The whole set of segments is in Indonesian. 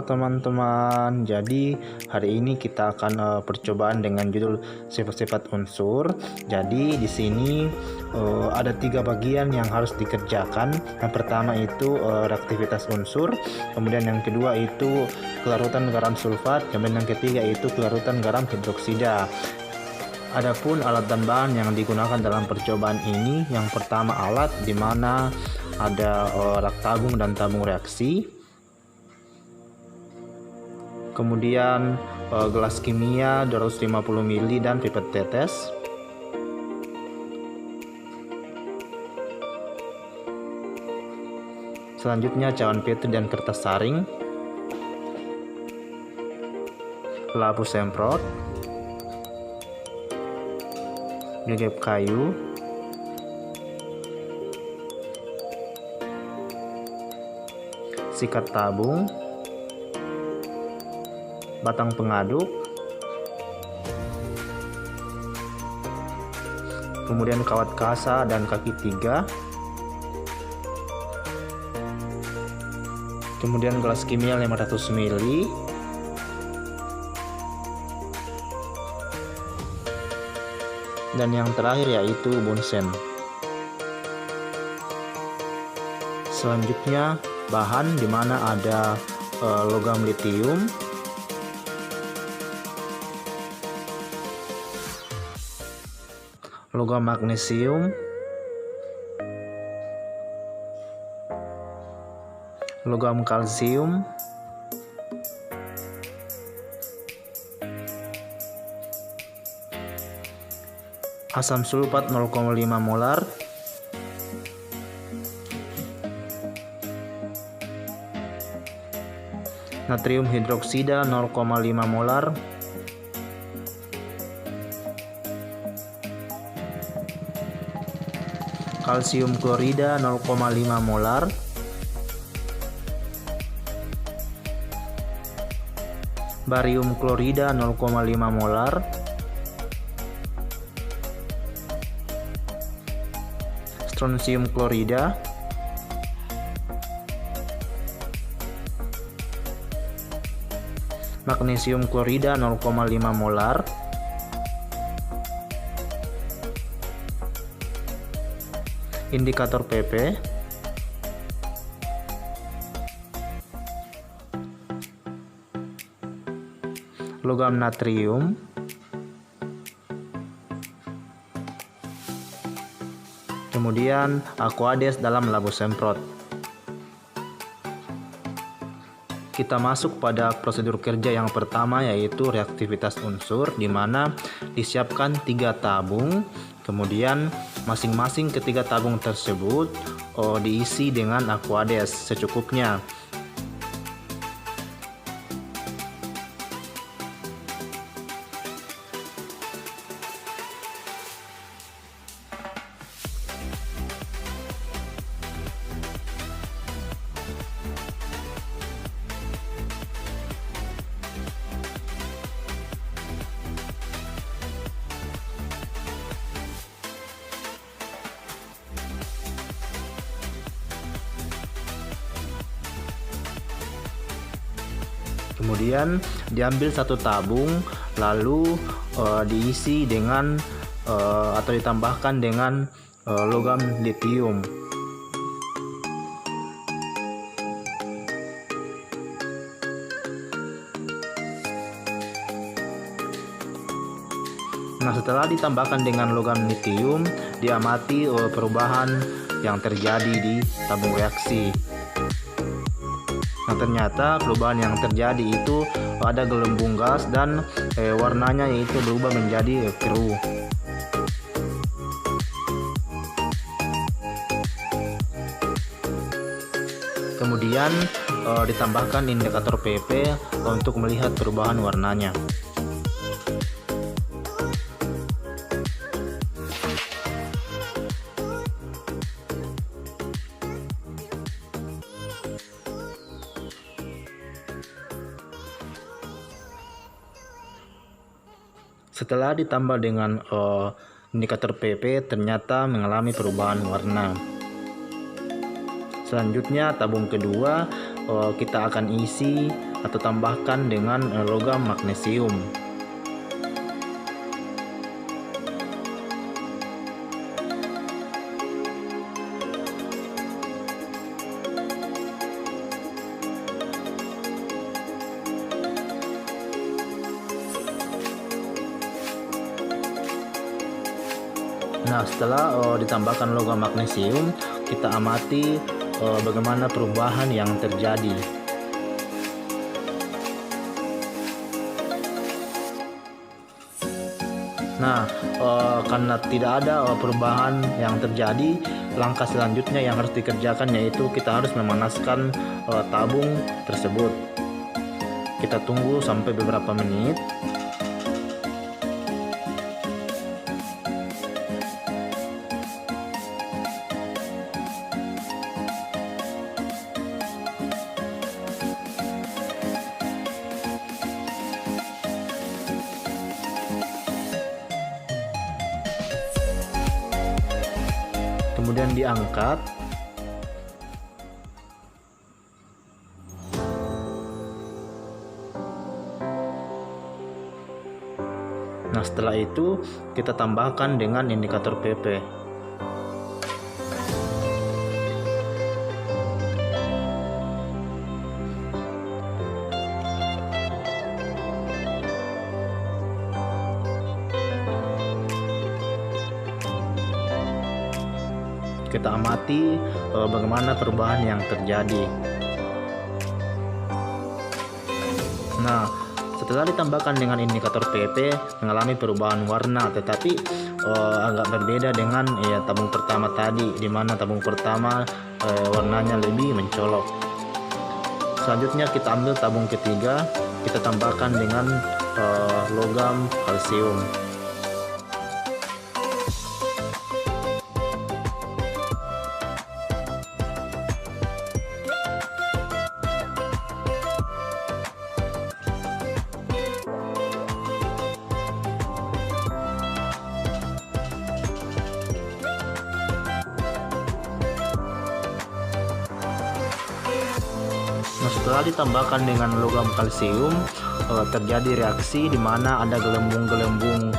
Halo teman-teman, jadi hari ini kita akan percobaan dengan judul sifat-sifat unsur. Jadi di sini ada 3 bagian yang harus dikerjakan. Yang pertama itu reaktivitas unsur, kemudian yang kedua itu kelarutan garam sulfat, kemudian yang ketiga itu kelarutan garam hidroksida. Adapun alat dan bahan yang digunakan dalam percobaan ini, yang pertama alat di mana ada rak tabung dan tabung reaksi. Kemudian gelas kimia 250 ml dan pipet tetes. Selanjutnya cawan petri dan kertas saring, lampu semprot, gegep kayu, sikat tabung, batang pengaduk, kemudian kawat kasa dan kaki 3, kemudian gelas kimia 500 ml, dan yang terakhir yaitu bunsen. Selanjutnya bahan di mana ada logam litium, logam magnesium, logam kalsium, asam sulfat 0,5 molar, natrium hidroksida 0,5 molar, kalsium klorida 0,5 molar, barium klorida 0,5 molar, strontium klorida, magnesium klorida 0,5 molar, indikator PP, logam natrium, kemudian aquades dalam lampu semprot. Kita masuk pada prosedur kerja yang pertama, yaitu reaktivitas unsur, di mana disiapkan 3 tabung, kemudian masing-masing ketiga tabung tersebut diisi dengan aquades secukupnya. Kemudian diambil 1 tabung, lalu diisi dengan atau ditambahkan dengan logam litium. Nah, setelah ditambahkan dengan logam litium, diamati perubahan yang terjadi di tabung reaksi. Nah, ternyata perubahan yang terjadi itu ada gelembung gas dan warnanya yaitu berubah menjadi biru. Kemudian ditambahkan indikator PP untuk melihat perubahan warnanya. Setelah ditambah dengan indikator PP, ternyata mengalami perubahan warna. Selanjutnya tabung kedua kita akan isi atau tambahkan dengan logam magnesium. Nah, setelah ditambahkan logam magnesium, kita amati bagaimana perubahan yang terjadi. Nah, karena tidak ada perubahan yang terjadi, langkah selanjutnya yang harus dikerjakan yaitu kita harus memanaskan tabung tersebut. Kita tunggu sampai beberapa menit. Kemudian diangkat. Nah, setelah itu kita tambahkan dengan indikator PP. Kita amati bagaimana perubahan yang terjadi. Nah, setelah ditambahkan dengan indikator PP mengalami perubahan warna, tetapi agak berbeda dengan tabung pertama tadi, di mana tabung pertama warnanya lebih mencolok. Selanjutnya kita ambil tabung ketiga, kita tambahkan dengan logam kalsium. Nah, setelah ditambahkan dengan logam kalsium, terjadi reaksi di mana ada gelembung-gelembung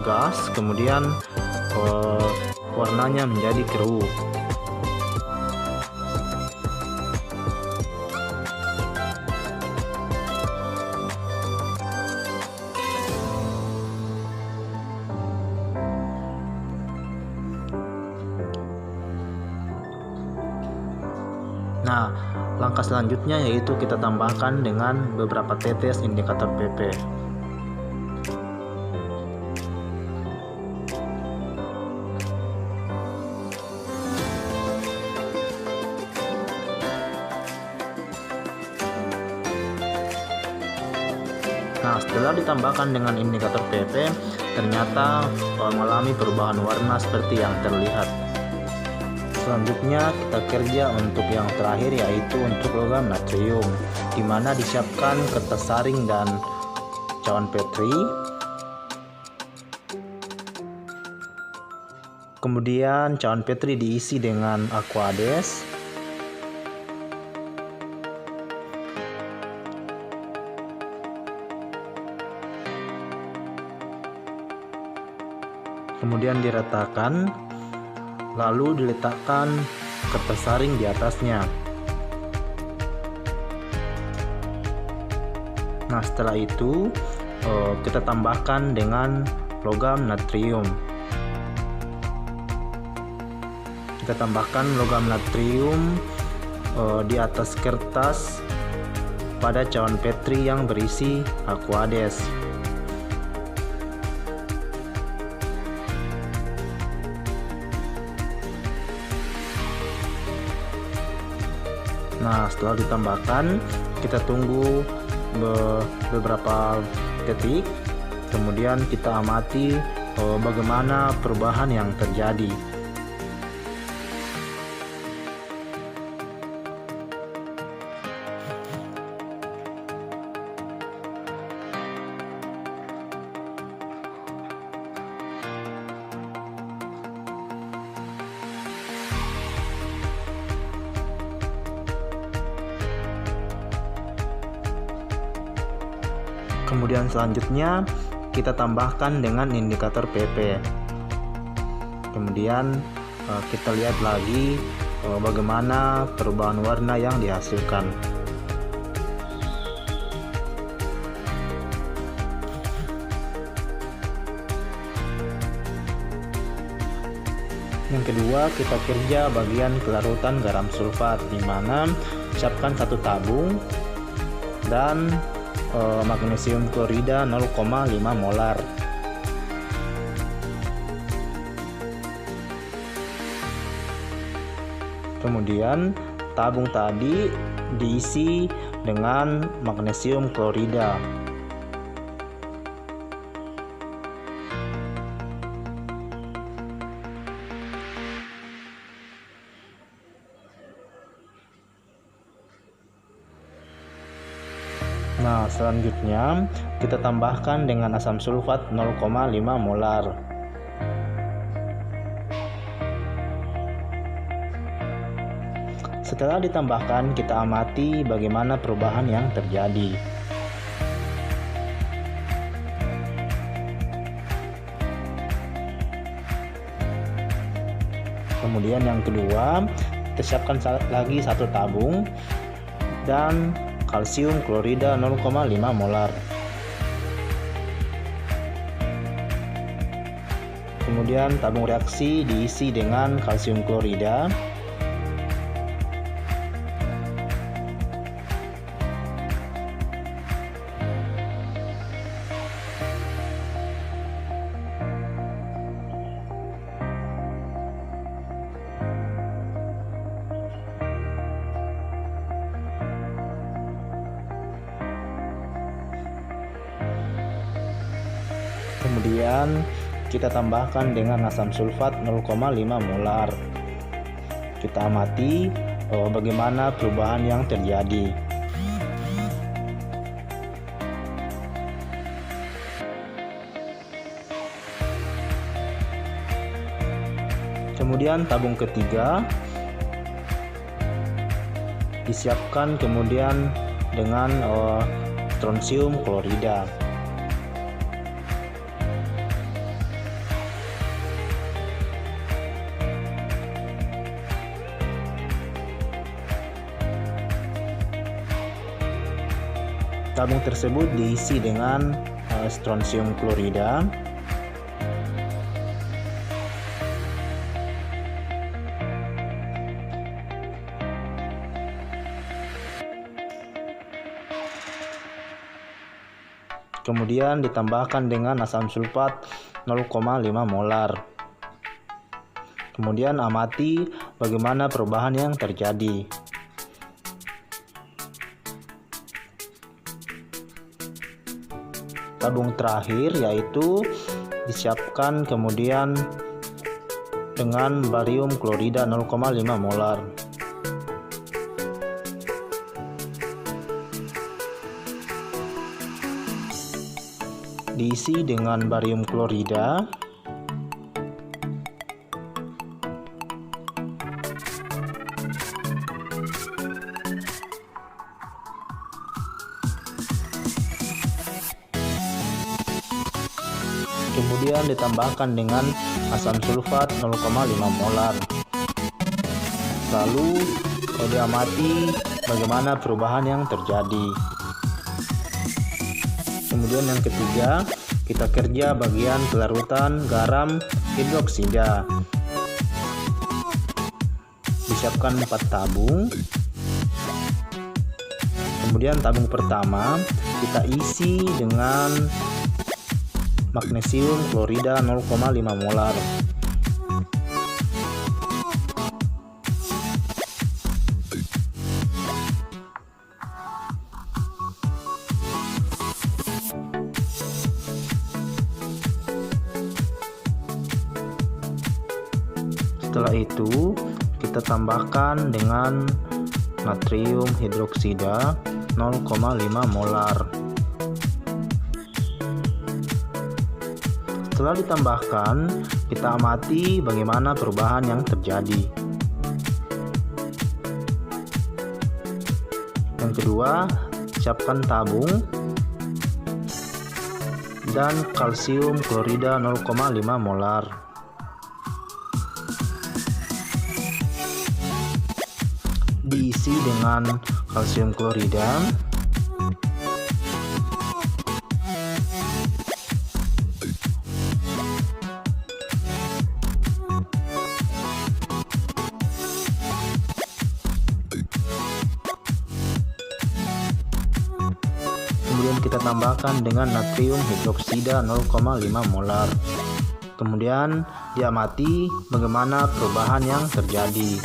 gas, kemudian warnanya menjadi keruh. Nah, langkah selanjutnya yaitu kita tambahkan dengan beberapa tetes indikator PP. Nah, setelah ditambahkan dengan indikator PP, ternyata mengalami perubahan warna seperti yang terlihat. Selanjutnya kita kerja untuk yang terakhir yaitu untuk logam natrium, di mana disiapkan kertas saring dan cawan Petri. Kemudian cawan Petri diisi dengan Aquades. Kemudian diratakan, lalu diletakkan kertas saring di atasnya. Nah, setelah itu kita tambahkan dengan logam natrium. Kita tambahkan logam natrium di atas kertas pada cawan Petri yang berisi Aquades. Nah, setelah ditambahkan, kita tunggu beberapa detik, kemudian kita amati bagaimana perubahan yang terjadi. Kemudian selanjutnya kita tambahkan dengan indikator PP. Kemudian kita lihat lagi bagaimana perubahan warna yang dihasilkan. Yang kedua, kita kerja bagian kelarutan garam sulfat, di mana siapkan 1 tabung dan magnesium klorida 0,5 molar. Kemudian tabung tadi diisi dengan magnesium klorida. Nah, selanjutnya kita tambahkan dengan asam sulfat 0,5 molar. Setelah ditambahkan, kita amati bagaimana perubahan yang terjadi. Kemudian yang kedua, kita siapkan lagi 1 tabung dan kalsium klorida 0,5 molar. Kemudian tabung reaksi diisi dengan kalsium klorida. Kemudian kita tambahkan dengan asam sulfat 0,5 molar. Kita amati bagaimana perubahan yang terjadi. Kemudian tabung ketiga disiapkan kemudian dengan strontium klorida. Tabung tersebut diisi dengan strontium klorida. Kemudian ditambahkan dengan asam sulfat 0,5 molar. Kemudian amati bagaimana perubahan yang terjadi. Tabung terakhir yaitu disiapkan kemudian dengan barium klorida 0,5 molar. Diisi dengan barium klorida. Kemudian ditambahkan dengan asam sulfat 0,5 molar. Lalu diamati bagaimana perubahan yang terjadi. Kemudian yang ketiga, kita kerja bagian kelarutan garam hidroksida. Disiapkan 4 tabung. Kemudian tabung pertama kita isi dengan magnesium klorida 0,5 molar. Setelah itu kita tambahkan dengan natrium hidroksida 0,5 molar. Setelah ditambahkan, kita amati bagaimana perubahan yang terjadi. Yang kedua, siapkan tabung. dan kalsium klorida 0,5 molar. Diisi dengan kalsium klorida, kemudian kita tambahkan dengan natrium hidroksida 0,5 molar. Kemudian diamati bagaimana perubahan yang terjadi.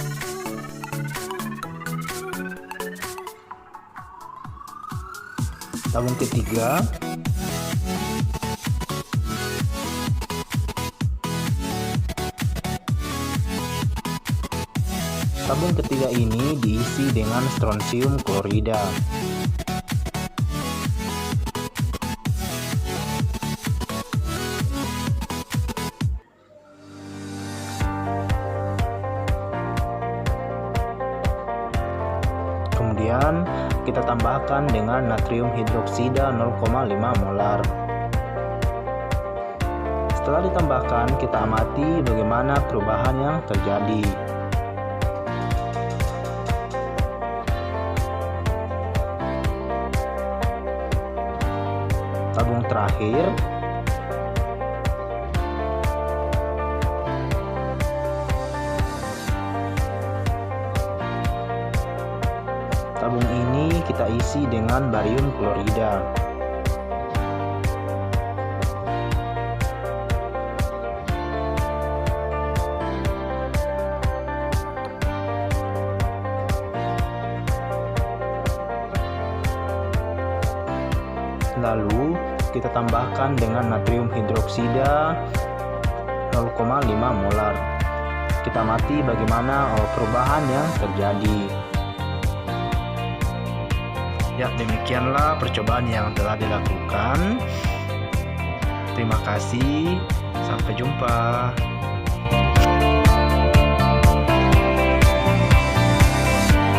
Tabung ketiga, tabung ketiga ini diisi dengan strontium klorida. Kemudian kita tambahkan dengan natrium hidroksida 0,5 molar. Setelah ditambahkan, kita amati bagaimana perubahan yang terjadi. Tabung terakhir, tabung ini kita isi dengan barium klorida. Lalu kita tambahkan dengan natrium hidroksida 0,5 molar. Kita amati bagaimana perubahan yang terjadi. Ya, demikianlah percobaan yang telah dilakukan. Terima kasih, sampai jumpa.